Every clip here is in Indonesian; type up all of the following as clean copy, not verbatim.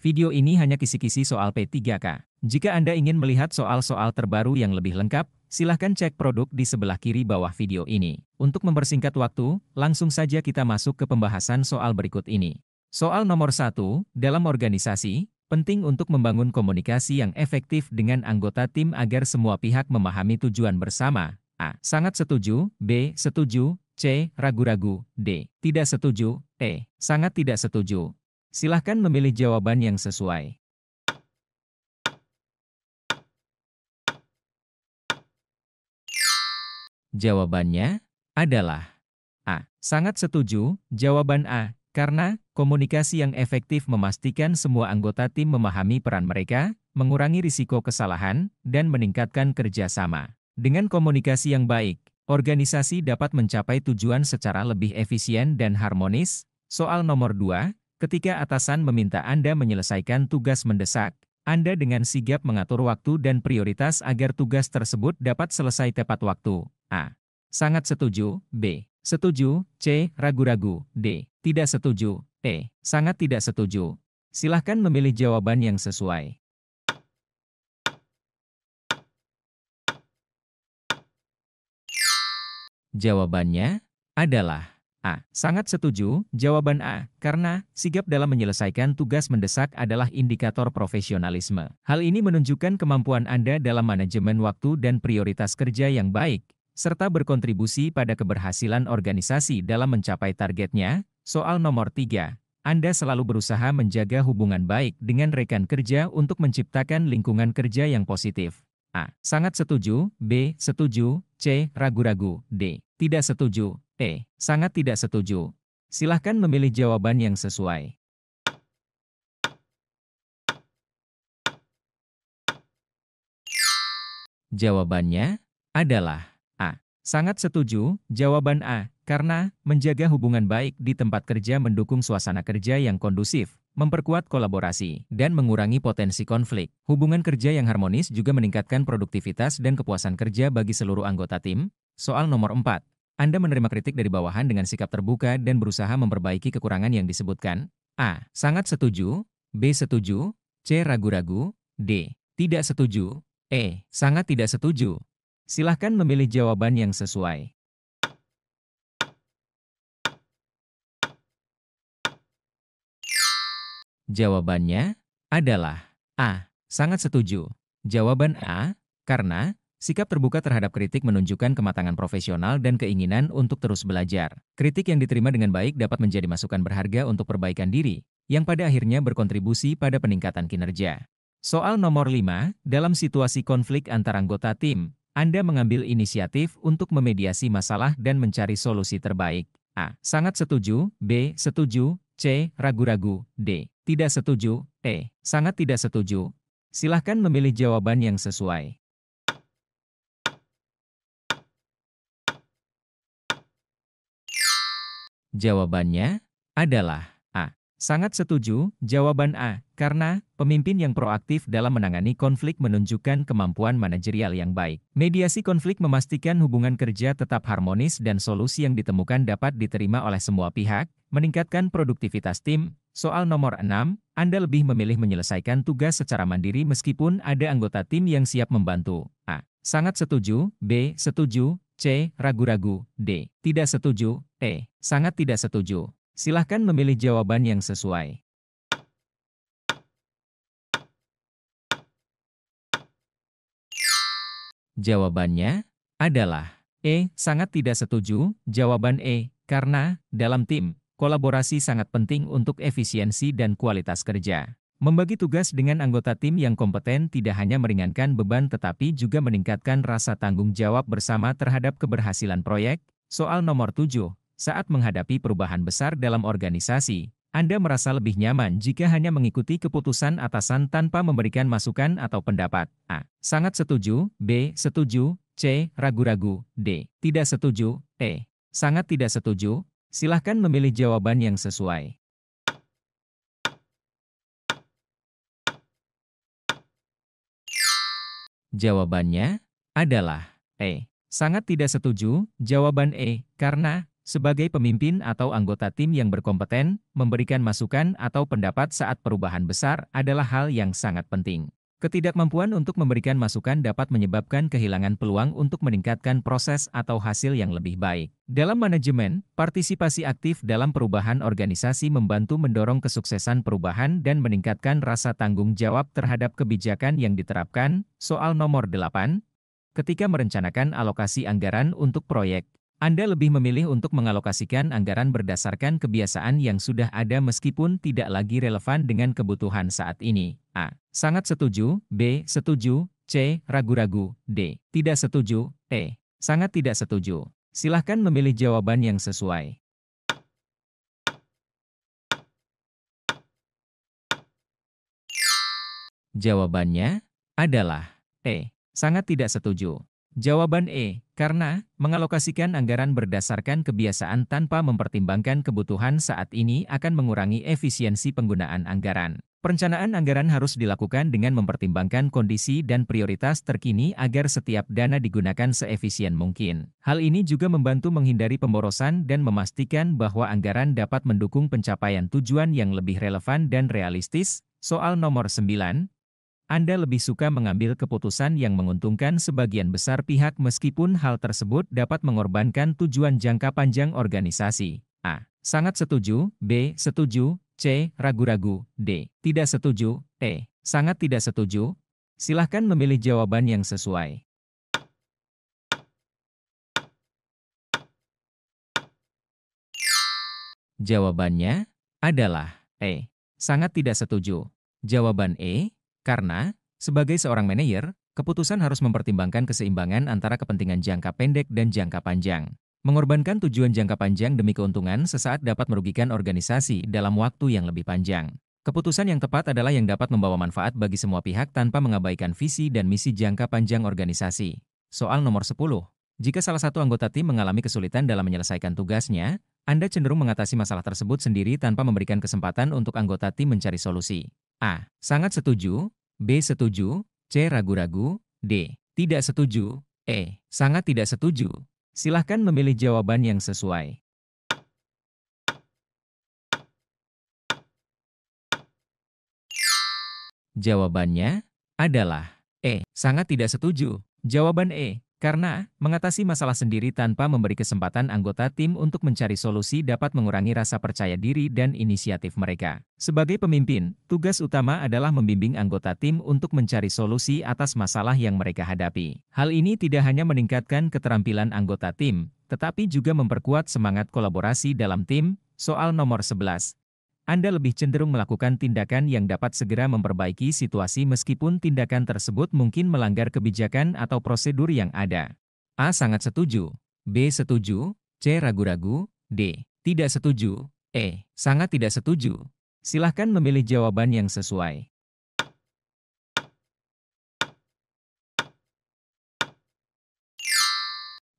Video ini hanya kisi-kisi soal P3K. Jika Anda ingin melihat soal-soal terbaru yang lebih lengkap, silahkan cek produk di sebelah kiri bawah video ini. Untuk mempersingkat waktu, langsung saja kita masuk ke pembahasan soal berikut ini. Soal nomor 1, dalam organisasi, penting untuk membangun komunikasi yang efektif dengan anggota tim agar semua pihak memahami tujuan bersama. A. Sangat setuju. B. Setuju. C. Ragu-ragu. D. Tidak setuju. E. Sangat tidak setuju. Silahkan memilih jawaban yang sesuai. Jawabannya adalah A. Sangat setuju. Jawaban A. Karena komunikasi yang efektif memastikan semua anggota tim memahami peran mereka, mengurangi risiko kesalahan, dan meningkatkan kerjasama. Dengan komunikasi yang baik, organisasi dapat mencapai tujuan secara lebih efisien dan harmonis. Soal nomor 2. Ketika atasan meminta Anda menyelesaikan tugas mendesak, Anda dengan sigap mengatur waktu dan prioritas agar tugas tersebut dapat selesai tepat waktu. A. Sangat setuju. B. Setuju. C. Ragu-ragu. D. Tidak setuju. E. Sangat tidak setuju. Silahkan memilih jawaban yang sesuai. Jawabannya adalah A. Sangat setuju. Jawaban A. Karena sigap dalam menyelesaikan tugas mendesak adalah indikator profesionalisme. Hal ini menunjukkan kemampuan Anda dalam manajemen waktu dan prioritas kerja yang baik, serta berkontribusi pada keberhasilan organisasi dalam mencapai targetnya. Soal nomor 3. Anda selalu berusaha menjaga hubungan baik dengan rekan kerja untuk menciptakan lingkungan kerja yang positif. A. Sangat setuju. B. Setuju. C. Ragu-ragu. D. Tidak setuju. E. Sangat tidak setuju. Silahkan memilih jawaban yang sesuai. Jawabannya adalah A. Sangat setuju. Jawaban A. Karena menjaga hubungan baik di tempat kerja mendukung suasana kerja yang kondusif, memperkuat kolaborasi, dan mengurangi potensi konflik. Hubungan kerja yang harmonis juga meningkatkan produktivitas dan kepuasan kerja bagi seluruh anggota tim. Soal nomor 4. Anda menerima kritik dari bawahan dengan sikap terbuka dan berusaha memperbaiki kekurangan yang disebutkan. A. Sangat setuju. B. Setuju. C. Ragu-ragu. D. Tidak setuju. E. Sangat tidak setuju. Silahkan memilih jawaban yang sesuai. Jawabannya adalah A. Sangat setuju. Jawaban A. Karena sikap terbuka terhadap kritik menunjukkan kematangan profesional dan keinginan untuk terus belajar. Kritik yang diterima dengan baik dapat menjadi masukan berharga untuk perbaikan diri, yang pada akhirnya berkontribusi pada peningkatan kinerja. Soal nomor 5. Dalam situasi konflik antar anggota tim, Anda mengambil inisiatif untuk memediasi masalah dan mencari solusi terbaik. A. Sangat setuju. B. Setuju. C. Ragu-ragu. D. Tidak setuju. E. Sangat tidak setuju. Silahkan memilih jawaban yang sesuai. Jawabannya adalah A. Sangat setuju. Jawaban A. Karena pemimpin yang proaktif dalam menangani konflik menunjukkan kemampuan manajerial yang baik. Mediasi konflik memastikan hubungan kerja tetap harmonis dan solusi yang ditemukan dapat diterima oleh semua pihak, meningkatkan produktivitas tim. Soal nomor 6. Anda lebih memilih menyelesaikan tugas secara mandiri meskipun ada anggota tim yang siap membantu. A. Sangat setuju. B. Setuju. C. Ragu-ragu. D. Tidak setuju. E. Sangat tidak setuju. Silahkan memilih jawaban yang sesuai. Jawabannya adalah E. Sangat tidak setuju. Jawaban E. Karena dalam tim, kolaborasi sangat penting untuk efisiensi dan kualitas kerja. Membagi tugas dengan anggota tim yang kompeten tidak hanya meringankan beban tetapi juga meningkatkan rasa tanggung jawab bersama terhadap keberhasilan proyek. Soal nomor 7. Saat menghadapi perubahan besar dalam organisasi, Anda merasa lebih nyaman jika hanya mengikuti keputusan atasan tanpa memberikan masukan atau pendapat. A. Sangat setuju. B. Setuju. C. Ragu-ragu. D. Tidak setuju. E. Sangat tidak setuju. Silahkan memilih jawaban yang sesuai. Jawabannya adalah E. Sangat tidak setuju. Jawaban E. Karena Sebagai pemimpin atau anggota tim yang berkompeten, memberikan masukan atau pendapat saat perubahan besar adalah hal yang sangat penting. Ketidakmampuan untuk memberikan masukan dapat menyebabkan kehilangan peluang untuk meningkatkan proses atau hasil yang lebih baik. Dalam manajemen, partisipasi aktif dalam perubahan organisasi membantu mendorong kesuksesan perubahan dan meningkatkan rasa tanggung jawab terhadap kebijakan yang diterapkan. Soal nomor 8. Ketika merencanakan alokasi anggaran untuk proyek, Anda lebih memilih untuk mengalokasikan anggaran berdasarkan kebiasaan yang sudah ada meskipun tidak lagi relevan dengan kebutuhan saat ini. A. Sangat setuju. B. Setuju. C. Ragu-ragu. D. Tidak setuju. E. Sangat tidak setuju. Silahkan memilih jawaban yang sesuai. Jawabannya adalah E. Sangat tidak setuju. Jawaban E. Karena mengalokasikan anggaran berdasarkan kebiasaan tanpa mempertimbangkan kebutuhan saat ini akan mengurangi efisiensi penggunaan anggaran. Perencanaan anggaran harus dilakukan dengan mempertimbangkan kondisi dan prioritas terkini agar setiap dana digunakan seefisien mungkin. Hal ini juga membantu menghindari pemborosan dan memastikan bahwa anggaran dapat mendukung pencapaian tujuan yang lebih relevan dan realistis. Soal nomor 9. Anda lebih suka mengambil keputusan yang menguntungkan sebagian besar pihak meskipun hal tersebut dapat mengorbankan tujuan jangka panjang organisasi. A. Sangat setuju. B. Setuju. C. Ragu-ragu. D. Tidak setuju. E. Sangat tidak setuju. Silahkan memilih jawaban yang sesuai. Jawabannya adalah E. Sangat tidak setuju. Jawaban E. Karena, sebagai seorang manajer, keputusan harus mempertimbangkan keseimbangan antara kepentingan jangka pendek dan jangka panjang. Mengorbankan tujuan jangka panjang demi keuntungan sesaat dapat merugikan organisasi dalam waktu yang lebih panjang. Keputusan yang tepat adalah yang dapat membawa manfaat bagi semua pihak tanpa mengabaikan visi dan misi jangka panjang organisasi. Soal nomor 10. Jika salah satu anggota tim mengalami kesulitan dalam menyelesaikan tugasnya, Anda cenderung mengatasi masalah tersebut sendiri tanpa memberikan kesempatan untuk anggota tim mencari solusi. A. Sangat setuju. B. Setuju. C. Ragu-ragu. D. Tidak setuju. E. Sangat tidak setuju. Silahkan memilih jawaban yang sesuai. Jawabannya adalah E. Sangat tidak setuju. Jawaban E. Karena mengatasi masalah sendiri tanpa memberi kesempatan anggota tim untuk mencari solusi dapat mengurangi rasa percaya diri dan inisiatif mereka. Sebagai pemimpin, tugas utama adalah membimbing anggota tim untuk mencari solusi atas masalah yang mereka hadapi. Hal ini tidak hanya meningkatkan keterampilan anggota tim, tetapi juga memperkuat semangat kolaborasi dalam tim. Soal nomor 11. Anda lebih cenderung melakukan tindakan yang dapat segera memperbaiki situasi meskipun tindakan tersebut mungkin melanggar kebijakan atau prosedur yang ada. A. Sangat setuju. B. Setuju. C. Ragu-ragu. D. Tidak setuju. E. Sangat tidak setuju. Silahkan memilih jawaban yang sesuai.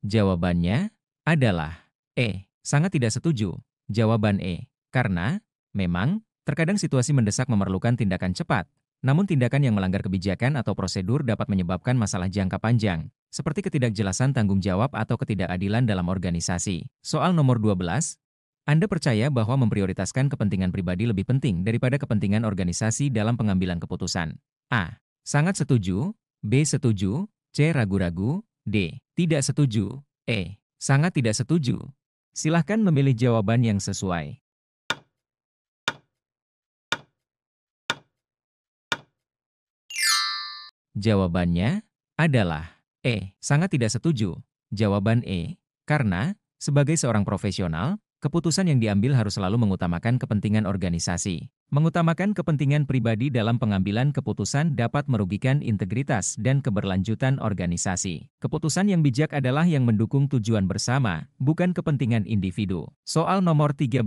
Jawabannya adalah E. Sangat tidak setuju. Jawaban E. Karena memang, terkadang situasi mendesak memerlukan tindakan cepat, namun tindakan yang melanggar kebijakan atau prosedur dapat menyebabkan masalah jangka panjang, seperti ketidakjelasan tanggung jawab atau ketidakadilan dalam organisasi. Soal nomor 12, Anda percaya bahwa memprioritaskan kepentingan pribadi lebih penting daripada kepentingan organisasi dalam pengambilan keputusan. A. Sangat setuju. B. Setuju. C. Ragu-ragu. D. Tidak setuju. E. Sangat tidak setuju. Silahkan memilih jawaban yang sesuai. Jawabannya adalah E. Sangat tidak setuju. Jawaban E. Karena, sebagai seorang profesional, keputusan yang diambil harus selalu mengutamakan kepentingan organisasi. Mengutamakan kepentingan pribadi dalam pengambilan keputusan dapat merugikan integritas dan keberlanjutan organisasi. Keputusan yang bijak adalah yang mendukung tujuan bersama, bukan kepentingan individu. Soal nomor 13.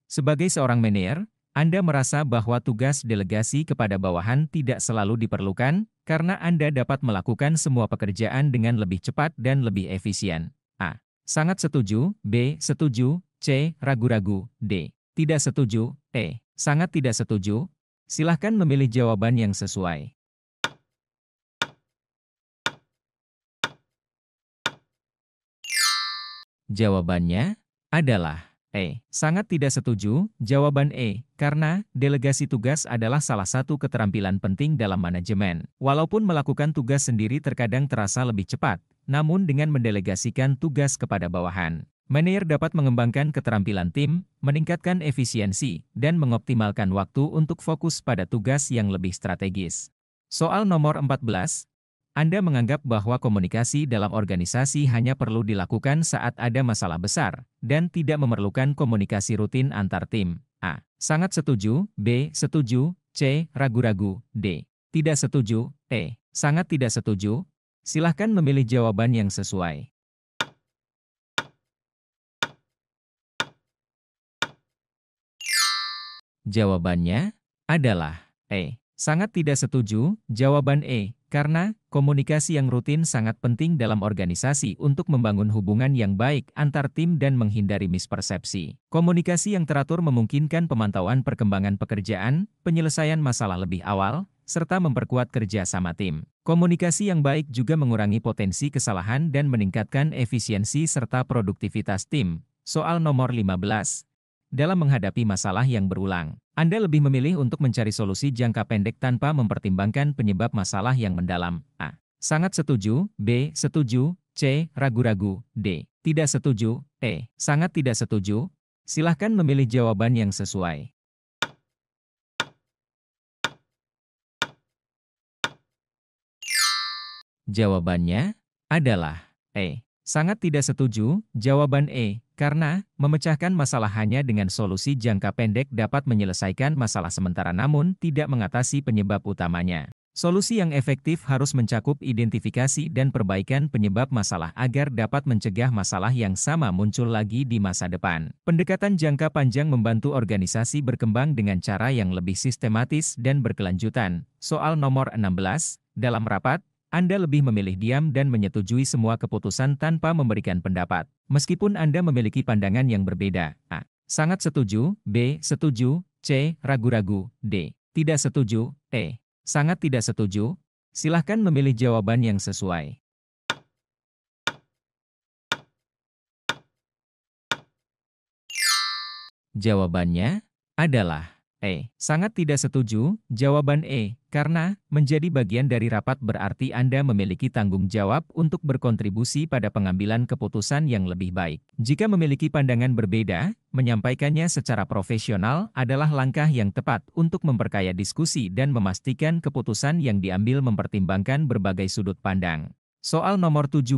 Sebagai seorang manajer, Anda merasa bahwa tugas delegasi kepada bawahan tidak selalu diperlukan, karena Anda dapat melakukan semua pekerjaan dengan lebih cepat dan lebih efisien. A. Sangat setuju. B. Setuju. C. Ragu-ragu. D. Tidak setuju. E. Sangat tidak setuju. Silahkan memilih jawaban yang sesuai. Jawabannya adalah sangat tidak setuju. Jawaban karena delegasi tugas adalah salah satu keterampilan penting dalam manajemen. Walaupun melakukan tugas sendiri terkadang terasa lebih cepat, namun dengan mendelegasikan tugas kepada bawahan, manajer dapat mengembangkan keterampilan tim, meningkatkan efisiensi, dan mengoptimalkan waktu untuk fokus pada tugas yang lebih strategis. Soal nomor 14. Anda menganggap bahwa komunikasi dalam organisasi hanya perlu dilakukan saat ada masalah besar, dan tidak memerlukan komunikasi rutin antar tim. A. Sangat setuju. B. Setuju. C. Ragu-ragu. D. Tidak setuju. E. Sangat tidak setuju. Silahkan memilih jawaban yang sesuai. Jawabannya adalah sangat tidak setuju. Jawaban karena komunikasi yang rutin sangat penting dalam organisasi untuk membangun hubungan yang baik antar tim dan menghindari mispersepsi. Komunikasi yang teratur memungkinkan pemantauan perkembangan pekerjaan, penyelesaian masalah lebih awal, serta memperkuat kerja sama tim. Komunikasi yang baik juga mengurangi potensi kesalahan dan meningkatkan efisiensi serta produktivitas tim. Soal nomor 15. Dalam menghadapi masalah yang berulang, Anda lebih memilih untuk mencari solusi jangka pendek tanpa mempertimbangkan penyebab masalah yang mendalam. A. Sangat setuju. B. Setuju. C. Ragu-ragu. D. Tidak setuju. E. Sangat tidak setuju. Silahkan memilih jawaban yang sesuai. Jawabannya adalah sangat tidak setuju. Jawaban karena memecahkan masalah hanya dengan solusi jangka pendek dapat menyelesaikan masalah sementara namun tidak mengatasi penyebab utamanya. Solusi yang efektif harus mencakup identifikasi dan perbaikan penyebab masalah agar dapat mencegah masalah yang sama muncul lagi di masa depan. Pendekatan jangka panjang membantu organisasi berkembang dengan cara yang lebih sistematis dan berkelanjutan. Soal nomor 16. Dalam rapat, Anda lebih memilih diam dan menyetujui semua keputusan tanpa memberikan pendapat. Meskipun Anda memiliki pandangan yang berbeda. A. Sangat setuju. B. Setuju. C. Ragu-ragu. D. Tidak setuju. E. Sangat tidak setuju. Silahkan memilih jawaban yang sesuai. Jawabannya adalah sangat tidak setuju. Jawaban karena menjadi bagian dari rapat berarti Anda memiliki tanggung jawab untuk berkontribusi pada pengambilan keputusan yang lebih baik. Jika memiliki pandangan berbeda, menyampaikannya secara profesional adalah langkah yang tepat untuk memperkaya diskusi dan memastikan keputusan yang diambil mempertimbangkan berbagai sudut pandang. Soal nomor 17.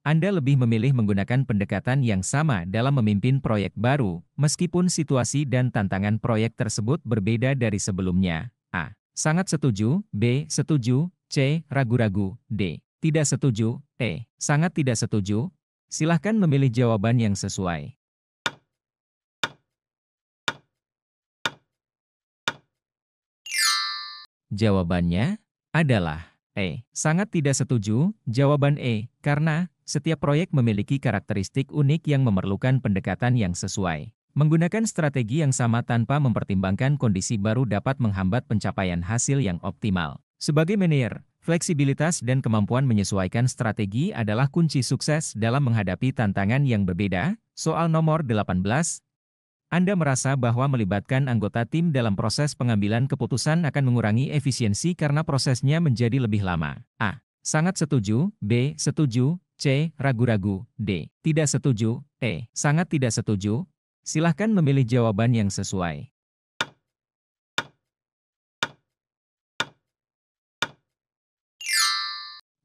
Anda lebih memilih menggunakan pendekatan yang sama dalam memimpin proyek baru, meskipun situasi dan tantangan proyek tersebut berbeda dari sebelumnya. A. Sangat setuju. B. Setuju. C. Ragu-ragu. D. Tidak setuju. E. Sangat tidak setuju. Silahkan memilih jawaban yang sesuai. Jawabannya adalah sangat tidak setuju. Jawaban karena setiap proyek memiliki karakteristik unik yang memerlukan pendekatan yang sesuai. Menggunakan strategi yang sama tanpa mempertimbangkan kondisi baru dapat menghambat pencapaian hasil yang optimal. Sebagai manajer, fleksibilitas dan kemampuan menyesuaikan strategi adalah kunci sukses dalam menghadapi tantangan yang berbeda. Soal nomor 18. Anda merasa bahwa melibatkan anggota tim dalam proses pengambilan keputusan akan mengurangi efisiensi karena prosesnya menjadi lebih lama. A. Sangat setuju. B. Setuju. C. Ragu-ragu. D. Tidak setuju. E. Sangat tidak setuju. Silahkan memilih jawaban yang sesuai.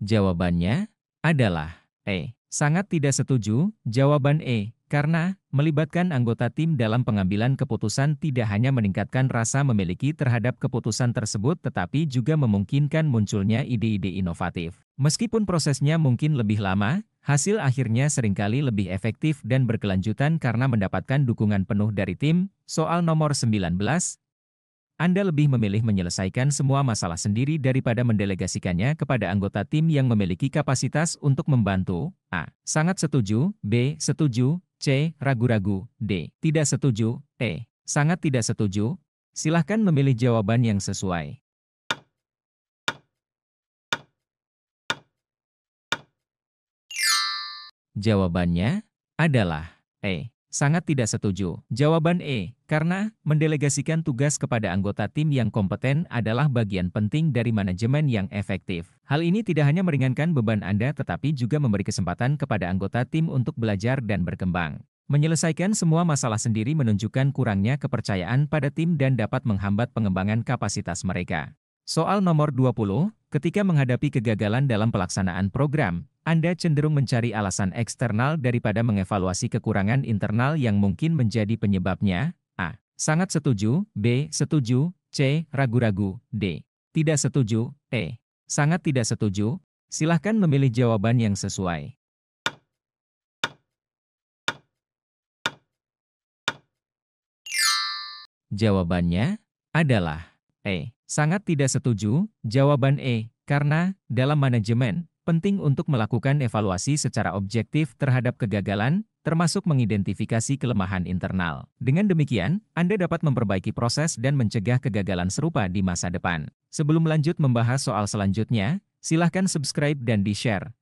Jawabannya adalah sangat tidak setuju. Jawaban karena melibatkan anggota tim dalam pengambilan keputusan tidak hanya meningkatkan rasa memiliki terhadap keputusan tersebut tetapi juga memungkinkan munculnya ide-ide inovatif. Meskipun prosesnya mungkin lebih lama, hasil akhirnya seringkali lebih efektif dan berkelanjutan karena mendapatkan dukungan penuh dari tim. Soal nomor 19. Anda lebih memilih menyelesaikan semua masalah sendiri daripada mendelegasikannya kepada anggota tim yang memiliki kapasitas untuk membantu. A. Sangat setuju. B. Setuju. C. Ragu-ragu. D. Tidak setuju. E. Sangat tidak setuju. Silahkan memilih jawaban yang sesuai. Jawabannya adalah E. Sangat tidak setuju. Jawaban E. Karena mendelegasikan tugas kepada anggota tim yang kompeten adalah bagian penting dari manajemen yang efektif. Hal ini tidak hanya meringankan beban Anda tetapi juga memberi kesempatan kepada anggota tim untuk belajar dan berkembang. Menyelesaikan semua masalah sendiri menunjukkan kurangnya kepercayaan pada tim dan dapat menghambat pengembangan kapasitas mereka. Soal nomor 20, ketika menghadapi kegagalan dalam pelaksanaan program, Anda cenderung mencari alasan eksternal daripada mengevaluasi kekurangan internal yang mungkin menjadi penyebabnya. A. Sangat setuju. B. Setuju. C. Ragu-ragu. D. Tidak setuju. E. Sangat tidak setuju. Silahkan memilih jawaban yang sesuai. Jawabannya adalah E. Sangat tidak setuju. Jawaban E. Karena, dalam manajemen, penting untuk melakukan evaluasi secara objektif terhadap kegagalan, termasuk mengidentifikasi kelemahan internal. Dengan demikian, Anda dapat memperbaiki proses dan mencegah kegagalan serupa di masa depan. Sebelum lanjut membahas soal selanjutnya, silahkan subscribe dan di-share